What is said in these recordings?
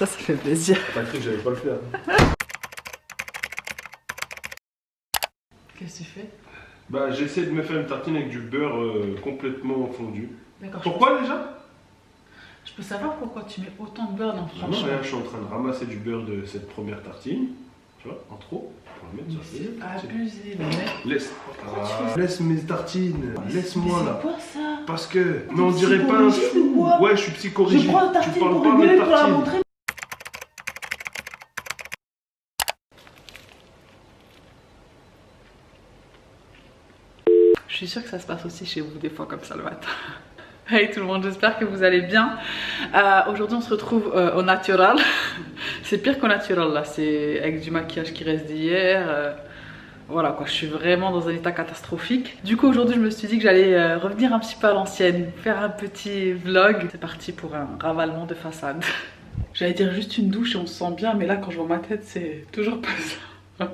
Ça fait plaisir. T'as cru que j'allais pas le faire. Qu'est-ce que tu fais? Bah j'essaie de me faire une tartine avec du beurre complètement fondu. D'accord. Pourquoi déjà? Je peux savoir pourquoi tu mets autant de beurre dans Non, franchement. rien, je suis en train de ramasser du beurre de cette première tartine. Tu vois, en trop. Pour le mettre sur C'est le abusé, le mec. Laisse. Laisse mes tartines. Laisse-moi là. C'est quoi ça? Parce que. Mais on dirait pas un fou. Ouais, je suis psychorigide. Je prends la tartine Tu parles pour pas rigoler, mes pour la tartines. montrer. Je suis sûre que ça se passe aussi chez vous des fois comme ça le matin. Hey tout le monde, j'espère que vous allez bien. Aujourd'hui on se retrouve au natural. C'est pire qu'au natural là, c'est avec du maquillage qui reste d'hier. Voilà quoi, je suis vraiment dans un état catastrophique. Du coup aujourd'hui je me suis dit que j'allais revenir un petit peu à l'ancienne, faire un petit vlog. C'est parti pour un ravalement de façade. J'allais dire juste une douche et on se sent bien, mais là quand je vois ma tête c'est toujours pas ça.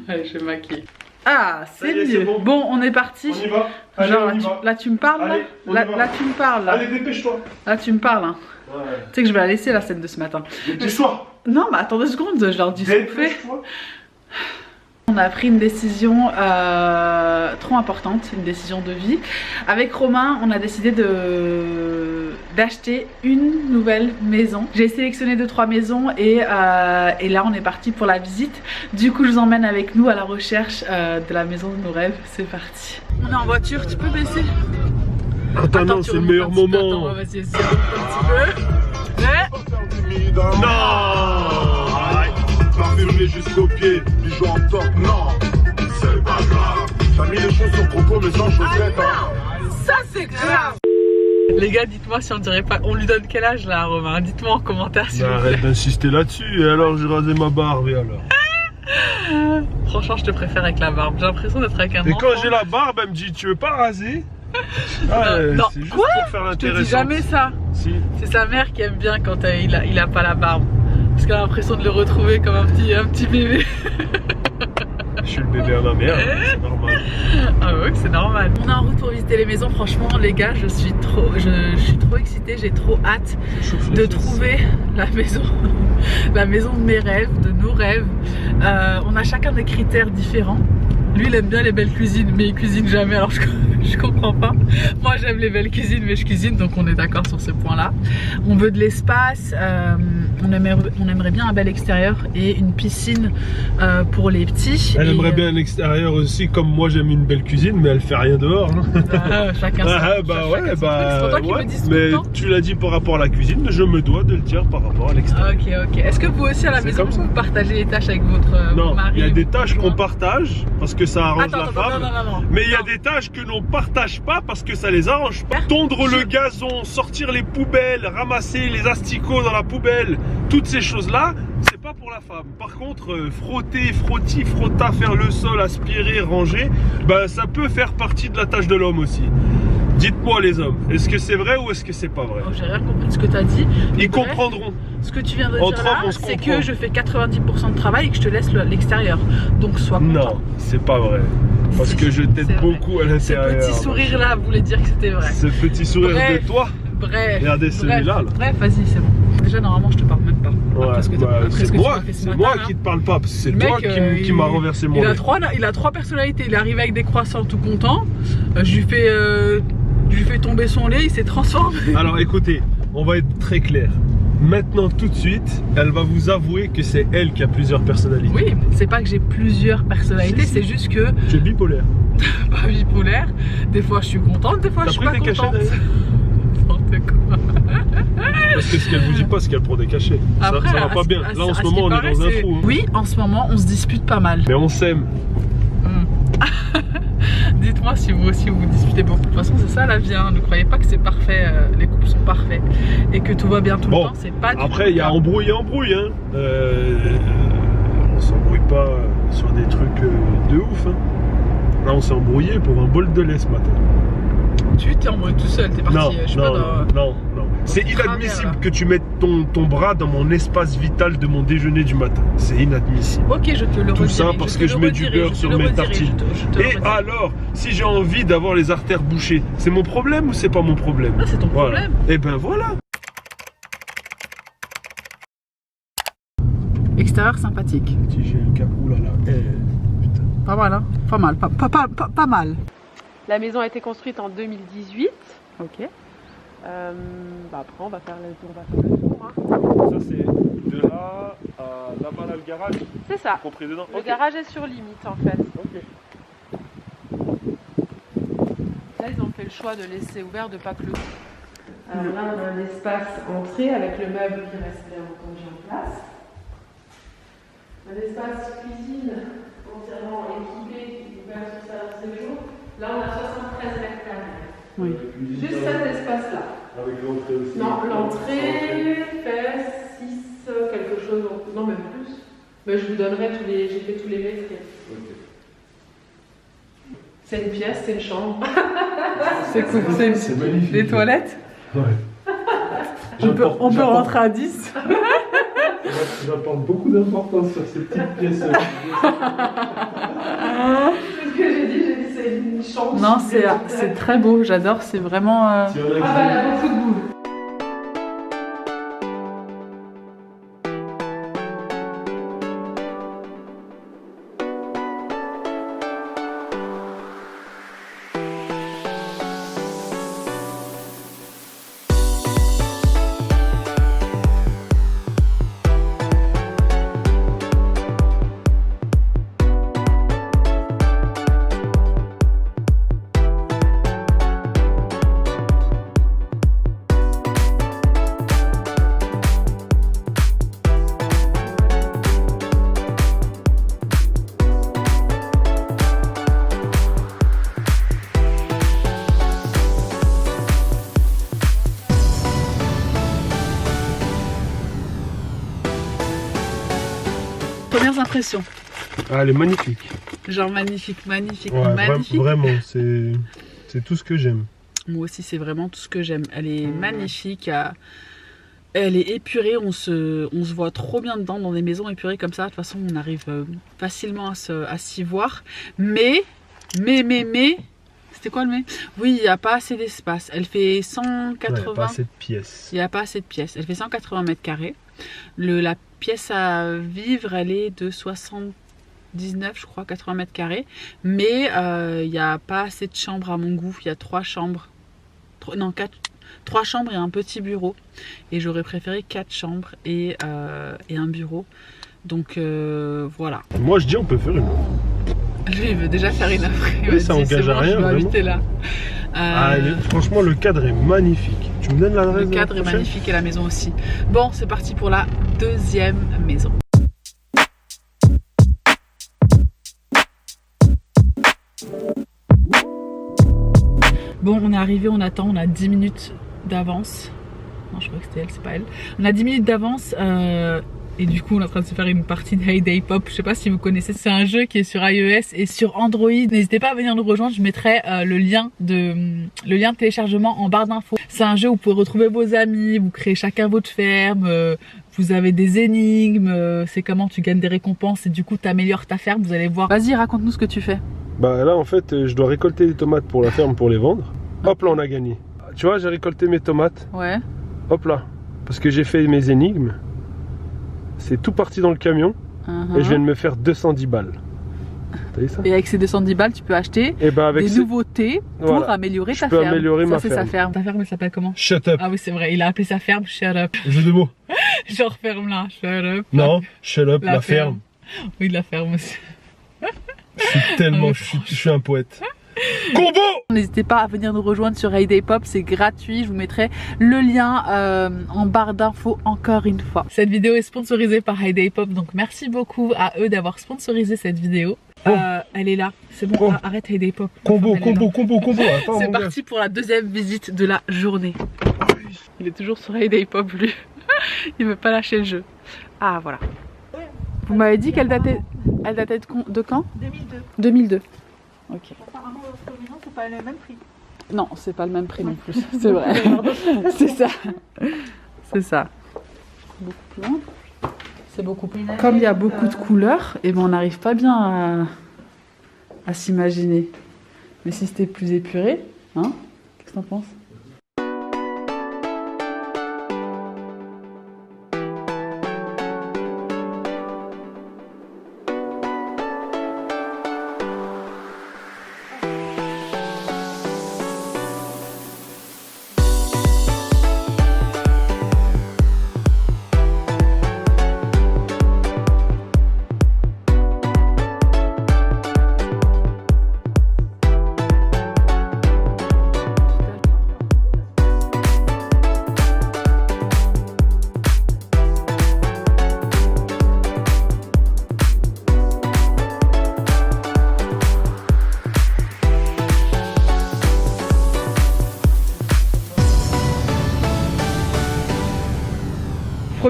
Allez, je vais maquiller. Ah, c'est mieux. Bon, on est parti. On y va. Allez, Genre, on y va. là, tu me parles. Allez, là, tu me parles. Là, Allez, dépêche-toi. là tu me parles. Hein. Ouais. Tu sais que je vais la laisser la scène de ce matin. Dépêche-toi. Non, mais attends 2 secondes, je leur dis ce qu'on fait. Dépêche-toi. On a pris une décision trop importante, une décision de vie. Avec Romain, on a décidé d'acheter une nouvelle maison. J'ai sélectionné 2-3 maisons et là on est parti pour la visite. Du coup je vous emmène avec nous à la recherche de la maison de nos rêves. C'est parti. On est en voiture, tu peux baisser? Attends, non, c'est le meilleur moment. Attends, vas-y, un petit peu. Ouais. Non. Pas filmé jusqu'au pied, du jour en top, non, c'est pas grave. T'as mis les choses sur propos, mais sans chaussettes. Ça c'est grave. Les gars, dites-moi si on dirait pas. On lui donne quel âge là, Romain? Dites-moi en commentaire s'il vous plaît. Arrête d'insister là-dessus, et alors j'ai rasé ma barbe, et alors. Franchement, je te préfère avec la barbe. J'ai l'impression d'être avec un enfant. Et quand j'ai la barbe, elle me dit tu veux pas raser? Non, c'est juste quoi? pour faire Je te intéressant. dis jamais ça. Si. C'est sa mère qui aime bien quand il a pas la barbe. Parce qu'elle a l'impression de le retrouver comme un petit bébé. Je suis le bébé à ma mère, c'est normal. Ah oui, c'est normal. On est en route pour visiter les maisons. Franchement, les gars, je suis trop excitée. J'ai trop hâte de trouver la maison de mes rêves, de nos rêves. On a chacun des critères différents. Lui, il aime bien les belles cuisines, mais il cuisine jamais, alors je comprends pas. Moi, j'aime les belles cuisines, mais je cuisine, donc on est d'accord sur ce point-là. On veut de l'espace, on aimerait bien un bel extérieur et une piscine pour les petits. Elle aimerait bien l'extérieur aussi, comme moi j'aime une belle cuisine, mais elle fait rien dehors. Chacun mais tu l'as dit par rapport à la cuisine, je me dois de le dire par rapport à l'extérieur. Ok. Est-ce que vous aussi à la maison, vous partagez les tâches avec votre mari? Il y a des tâches qu'on partage parce que ça arrange la femme. Non. Mais il y a des tâches que l'on partage pas parce que ça les arrange pas. Tondre le gazon, sortir les poubelles, ramasser les asticots dans la poubelle, toutes ces choses-là, c'est pas pour la femme. Par contre, frotta, faire le sol, aspirer, ranger, ben ça peut faire partie de la tâche de l'homme aussi. Dites-moi les hommes, est-ce que c'est vrai ou est-ce que c'est pas vrai? J'ai rien compris de ce que tu as dit. Ils comprendront. Ce que tu viens de Entre dire là, hommes, on se c'est comprend. que je fais 90% de travail et que je te laisse l'extérieur. Donc sois content. Non, c'est pas vrai. Parce que je t'aide beaucoup à Ce l'intérieur. petit sourire là voulait dire que c'était vrai. Ce petit sourire de toi. Bref. Regardez celui-là. Là. Bref, vas-y, c'est bon. Déjà, normalement, je te parle même pas. Après ce que c'est tu moi, m'as fait ce c'est matin, moi là. qui te parle pas, parce que c'est Le toi mec, qui m'a renversé mon lait. Il a 3 personnalités. Il est arrivé avec des croissants tout content. Je lui fais tomber son lait, il s'est transformé. Alors écoutez, on va être très clair. Maintenant, tout de suite, elle va vous avouer que c'est elle qui a plusieurs personnalités. Oui, c'est pas que j'ai plusieurs personnalités, Si. c'est juste que. Tu es bipolaire. Pas bipolaire. Des fois je suis contente, des fois je suis pas contente. N'importe quoi. Parce que ce qu'elle vous dit pas, c'est qu'elle prend des cachets. Après, ça va pas bien. Là en ce moment, on est dans un trou. Hein. Oui, en ce moment, on se dispute pas mal. Mais on s'aime. Dites-moi si vous aussi vous disputez beaucoup. De toute façon, c'est ça la vie. Hein. Ne croyez pas que c'est parfait, les couples sont parfaits et que tout va bien tout le temps. C'est pas du tout. Après, il y a embrouille et embrouille. Hein. On s'embrouille pas sur des trucs de ouf. Hein. Là, on s'est embrouillé pour un bol de lait ce matin. Tu t'es embrouillé tout seul, t'es parti. Non. C'est inadmissible que tu mettes ton bras dans mon espace vital de mon déjeuner du matin. C'est inadmissible. Ok, je te le redirai. Tout ça parce que je mets du beurre sur mes tartines. Et alors, si j'ai envie d'avoir les artères bouchées, c'est mon problème ou c'est pas mon problème? Ah, c'est ton problème. Et ben voilà. Extérieur sympathique. Si j'ai le capot là, putain. Pas mal, hein. Pas mal, pas mal. La maison a été construite en 2018. Ok. Après, on va faire le tour. Hein. Ça, c'est de là à là-bas, là, le garage. C'est ça. Compris dedans. Le garage est sur limite, en fait. Ok. Là, ils ont fait le choix de laisser ouvert, de pas clôturer. Alors là, on a un espace entrée avec le meuble qui reste bien entendu en place. Un espace cuisine entièrement équipé, ouvert sur salon de séjour. Là, on a 73 mètres carrés. Oui. Juste cet espace-là. Avec l'entrée aussi. Non, l'entrée fait 6 quelque chose, non même plus. Mais je vous donnerai j'ai fait tous les mètres. Okay. C'est une pièce, c'est une chambre. C'est cool, c'est magnifique. Les toilettes. Ouais. On peut rentrer à 10. J'apporte beaucoup d'importance sur ces petites pièces. C'est ce que j'ai dit c'est une chambre. Non, c'est très beau, j'adore, c'est vraiment... il y a beaucoup de boules. Premières impressions. Ah, elle est magnifique. Genre magnifique, magnifique, ouais, magnifique. Vraiment, c'est tout ce que j'aime. Moi aussi, c'est vraiment tout ce que j'aime. Elle est magnifique, elle est épurée, on se voit trop bien dedans dans des maisons épurées comme ça. De toute façon, on arrive facilement à s'y voir. Mais, c'était quoi le mais? Oui, il n'y a pas assez d'espace. Elle fait 180... Il n'y a pas assez de pièces. Il n'y a pas assez de pièces. Elle fait 180 mètres carrés. La pièce à vivre, elle est de 79, je crois, 80 mètres carrés. Mais il n'y a pas assez de chambres à mon goût. Il y a 3 chambres. 3 chambres et un petit bureau. Et j'aurais préféré 4 chambres et un bureau. Donc voilà. Moi, je dis on peut faire une. Lui, il veut déjà faire une offre. Oui, ça engage à rien. Je dois habiter là. Franchement, le cadre est magnifique. Tu me donnes l'adresse? Le cadre est magnifique et la maison aussi. Bon, c'est parti pour la deuxième maison. Bon, on est arrivé, on attend, on a 10 minutes d'avance. Non, je crois que c'était elle, c'est pas elle. On a 10 minutes d'avance. Et du coup, on est en train de se faire une partie de Hay Day Pop. Je sais pas si vous connaissez, c'est un jeu qui est sur iOS et sur Android. N'hésitez pas à venir nous rejoindre, je mettrai le lien de téléchargement en barre d'infos. C'est un jeu où vous pouvez retrouver vos amis, vous créez chacun votre ferme, vous avez des énigmes, c'est comment tu gagnes des récompenses et du coup tu améliores ta ferme, vous allez voir. Vas-y, raconte-nous ce que tu fais. Bah là, en fait, je dois récolter des tomates pour la ferme pour les vendre. Hop là, on a gagné. Tu vois, j'ai récolté mes tomates. Ouais. Hop là, parce que j'ai fait mes énigmes. C'est tout parti dans le camion et je viens de me faire 210 balles. T'as vu ça? Et avec ces 210 balles, tu peux acheter des nouveautés pour améliorer ta ferme. Améliorer ma ferme. Sa ferme. Ta ferme, elle s'appelle comment? Shut Up. Ah oui, c'est vrai, il a appelé sa ferme Shut Up. Jeu de mots. Genre ferme là, Shut Up. Non, Shut Up, la ferme. Oui, la ferme aussi. Je suis un poète. Combo! N'hésitez pas à venir nous rejoindre sur Hay Day Pop, c'est gratuit, je vous mettrai le lien en barre d'infos encore une fois. Cette vidéo est sponsorisée par Hay Day Pop, donc merci beaucoup à eux d'avoir sponsorisé cette vidéo. Elle est là, c'est bon, arrête Hay Day Pop. Combo. C'est parti pour la deuxième visite de la journée. Il est toujours sur Hay Day Pop lui, il veut pas lâcher le jeu. Ah voilà. Vous m'avez dit qu'elle datait de quand? 2002. 2002. Ok. Apparemment, l'autre maison, c'est pas le même prix. Non, c'est pas le même prix non plus, c'est vrai. C'est ça. C'est ça. Beaucoup plus loin. C'est beaucoup plus. Comme il y a beaucoup de couleurs, et ben on n'arrive pas bien à s'imaginer. Mais si c'était plus épuré, hein? Qu'est-ce que t'en penses?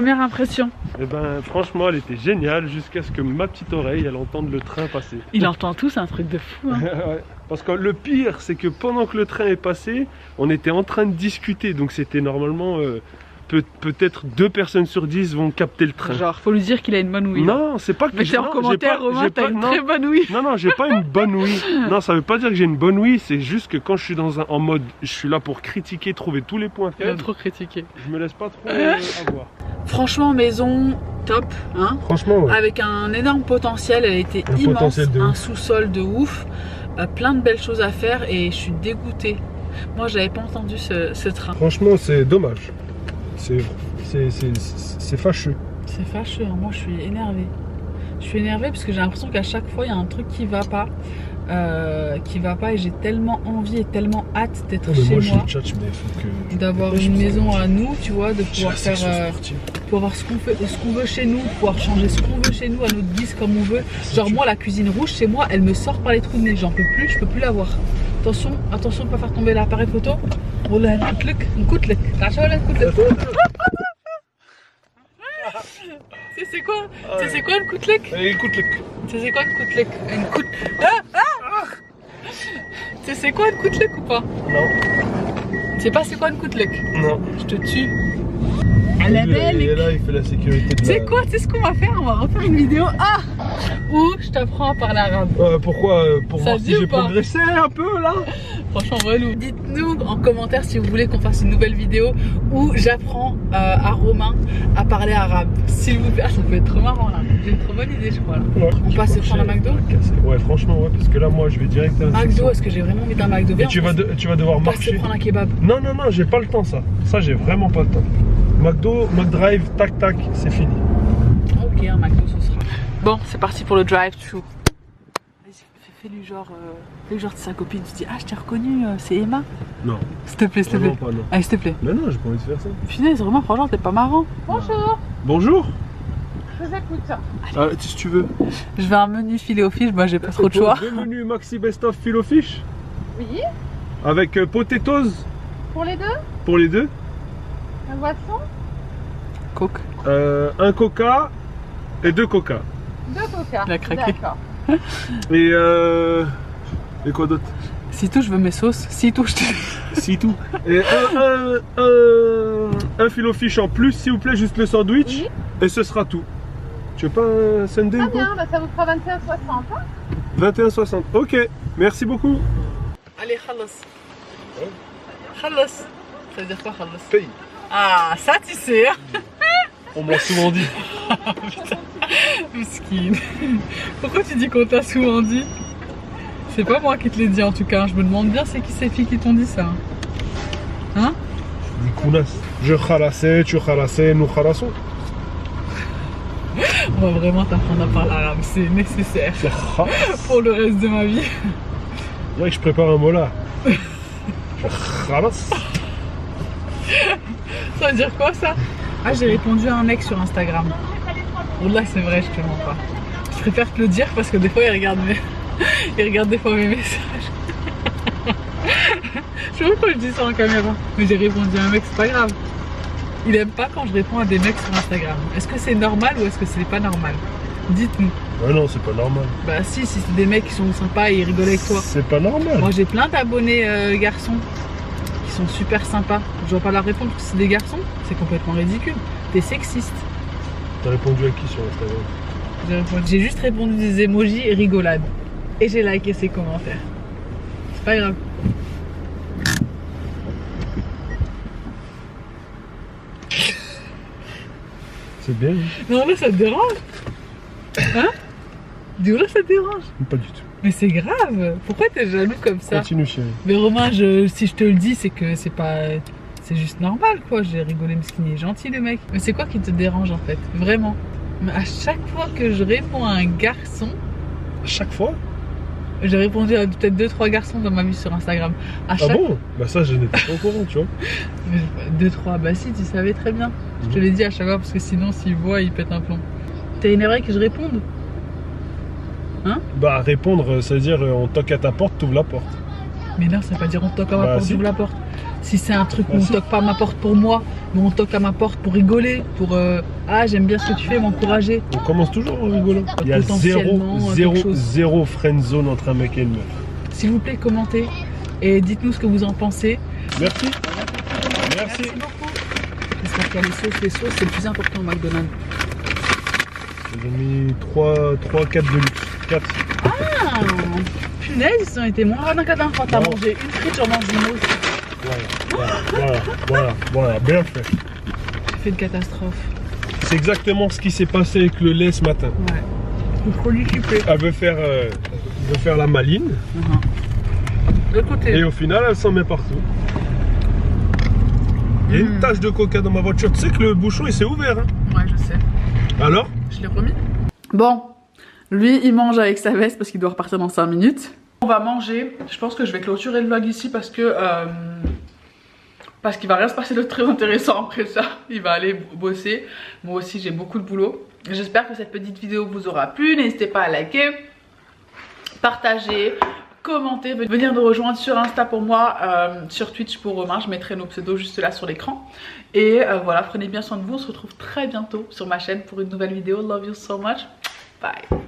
Première impression. Eh ben, franchement, elle était géniale jusqu'à ce que ma petite oreille, elle entende le train passer. Il entend tout, c'est un truc de fou. Hein. Ouais. Parce que le pire, c'est que pendant que le train est passé, on était en train de discuter. Donc c'était normalement, peut-être 2 personnes sur 10 vont capter le train. Genre, faut lui dire qu'il a une bonne ouïe. Non, c'est pas que mettez en commentaire, Romain, t'as une très bonne ouïe. Non, j'ai pas une bonne ouïe. Non, ça veut pas dire que j'ai une bonne ouïe, c'est juste que quand je suis en mode, je suis là pour critiquer, trouver tous les points Il a faibles. trop critiqué. Je me laisse pas trop avoir. Franchement, maison top, hein. Franchement, ouais. Avec un énorme potentiel, elle était Un immense, potentiel de un ouf. sous-sol de ouf, plein de belles choses à faire et je suis dégoûtée. Moi, j'avais pas entendu ce train. Franchement, c'est dommage. C'est fâcheux. C'est fâcheux, hein. Moi je suis énervée. Je suis énervée parce que j'ai l'impression qu'à chaque fois il y a un truc qui va pas et j'ai tellement envie et tellement hâte d'être chez moi, d'avoir une maison à nous, tu vois, de pouvoir faire, pour avoir ce qu'on veut chez nous, pouvoir changer ce qu'on veut chez nous à notre guise comme on veut. Genre moi la cuisine rouge chez moi, elle me sort par les trous de nez, j'en peux plus, je peux plus la voir. Attention, attention de pas faire tomber l'appareil photo. Voilà, un coup de luck. C'est quoi? C'est quoi une couteluc? C'est quoi une couteluc? Une couteluc? C'est quoi une couteluc ou pas? Non. Tu sais pas c'est quoi une couteluc? Non. Je te tue. Elle est belle. Il est là, il fait la sécurité de Tu sais quoi? Tu sais ce qu'on va faire? On va refaire une vidéo où je t'apprends à parler arabe. Pourquoi? Pour Ça voir dit si ou j'ai pas progressé un peu là. Franchement, relou. Dites-nous en commentaire si vous voulez qu'on fasse une nouvelle vidéo où j'apprends à Romain à parler arabe. S'il vous plaît, ça peut être trop marrant là. J'ai une trop bonne idée, je crois là. Ouais, On passe sur la McDo? Ouais, franchement, ouais, parce que là, moi, je vais direct à la McDo, est-ce que j'ai vraiment envie d'un McDo? Et tu vas devoir On passe marcher. prendre un kebab. Non, j'ai pas le temps ça. Ça, j'ai vraiment pas le temps. McDo, McDrive, tac tac, c'est fini. Ok, un McDo ce sera. Bon, c'est parti pour le drive-thru. Vas-y, fais-lui genre de sa copine. Tu dis, ah, je t'ai reconnu, c'est Emma. Non. S'il te plaît, s'il te plaît. Vraiment pas, non. Allez, s'il te plaît. Mais non, j'ai pas envie de faire ça. Punaise, vraiment, franchement, t'es pas marrant. Bonjour, Bonjour. je vous écoute. Si tu veux. Je veux un menu filet aux fiches, moi j'ai pas trop de choix. 2 menus Maxi Best of Filet Fish Oui, avec potatoes pour les deux, pour les deux. la boisson, Coke. Un coca et 2 coca. 2 coca. Il a craqué. D'accord. Et quoi d'autre? Si tout, je veux mes sauces. Si tout, je te. C'est tout. Et un filet fish en plus, s'il vous plaît, juste le sandwich. Oui. Et ce sera tout. Tu veux pas un sundae Très ou quoi? bien, bah, ça vous fera 21,60. Hein. 21,60. Ok, merci beaucoup. Allez, khalas. Khalas. Ça veut dire quoi, khalas? Paye. Ah, ça tu sais. Hein. On me l'a souvent dit. Miskine. Pourquoi tu dis qu'on t'a souvent dit? C'est pas moi qui te l'ai dit en tout cas. Je me demande bien c'est qui ces filles qui t'ont dit ça. Hein? Je khalassais, tu khalassais, nous khalassons. On va vraiment t'apprendre à parler arabe. C'est nécessaire pour le reste de ma vie. C'est vrai que je prépare un mot là. Je khalasse. Ça veut dire quoi ça? Ah, j'ai répondu à un mec sur Instagram. Là c'est vrai, je te mens pas. Je préfère te le dire parce que des fois il regarde des fois mes messages. Je sais pas pourquoi je dis ça en caméra. Mais j'ai répondu à un mec, c'est pas grave. Il aime pas quand je réponds à des mecs sur Instagram. Est-ce que c'est normal ou est-ce que c'est pas normal? Dites-nous. Ouais, non, c'est pas normal. Bah si c'est des mecs qui sont sympas et ils rigolent avec toi. C'est pas normal. Moi j'ai plein d'abonnés garçons qui sont super sympas. Je dois pas leur répondre parce que c'est des garçons. C'est complètement ridicule. T'es sexiste. T'as répondu à qui sur Instagram? J'ai juste répondu des emojis et rigolades. Et j'ai liké ses commentaires. C'est pas grave. C'est bien. Non là ça te dérange? Hein? Dis là ça te dérange? Pas du tout. Mais c'est grave. Pourquoi t'es jaloux comme ça? Continue chérie. Mais Romain, si je te le dis, c'est que c'est pas... C'est juste normal quoi, j'ai rigolé, Miskine, il est gentil le mec. Mais c'est quoi qui te dérange en fait? Vraiment? Mais à chaque fois que je réponds à un garçon... À chaque fois? J'ai répondu à peut-être 2-3 garçons dans ma vie sur Instagram. À chaque... Ah bon? Bah ça je n'étais pas au courant, tu vois. 2-3, bah si, tu savais très bien. Je te l'ai dit à chaque fois parce que sinon s'il voit, il pète un plomb. T'es énervé que je réponde? Hein? Bah répondre, ça veut dire on toque à ta porte, t'ouvres la porte. Mais non, ça veut pas dire on toque à ma Bah, porte, si. j'ouvre la porte. Si c'est un truc où on toque pas à ma porte pour moi, mais on toque à ma porte pour rigoler, pour ah j'aime bien ce que tu fais, m'encourager. On commence toujours en rigolant. Il y a zéro friend zone entre un mec et une meuf. S'il vous plaît, commentez et dites-nous ce que vous en pensez. Merci. Merci beaucoup. J'espère qu'il y a les sauces c'est le plus important au McDonald's. J'ai mis 3-4 de luxe. 4. Ah, punaise, ils ont été moins d'un cadavre quand t'as mangé une frite, j'en mange une autre. Voilà, bien fait. J'ai fait une catastrophe. C'est exactement ce qui s'est passé avec le lait ce matin. Ouais. Le produit sucré. Elle veut faire la maline. De côté. Et au final, elle s'en met partout. Il y a une tache de coca dans ma voiture. Tu sais que le bouchon il s'est ouvert. Hein. Ouais, je sais. Alors? Je l'ai remis. Bon, lui il mange avec sa veste parce qu'il doit repartir dans 5 minutes. On va manger. Je pense que je vais clôturer le vlog ici parce que qu'il va rien se passer de très intéressant après ça. Il va aller bosser. Moi aussi j'ai beaucoup de boulot. J'espère que cette petite vidéo vous aura plu. N'hésitez pas à liker, partager, commenter, venir nous rejoindre sur Insta pour moi, sur Twitch pour Romain. Je mettrai nos pseudos juste là sur l'écran. Et voilà, prenez bien soin de vous. On se retrouve très bientôt sur ma chaîne pour une nouvelle vidéo. Love you so much. Bye.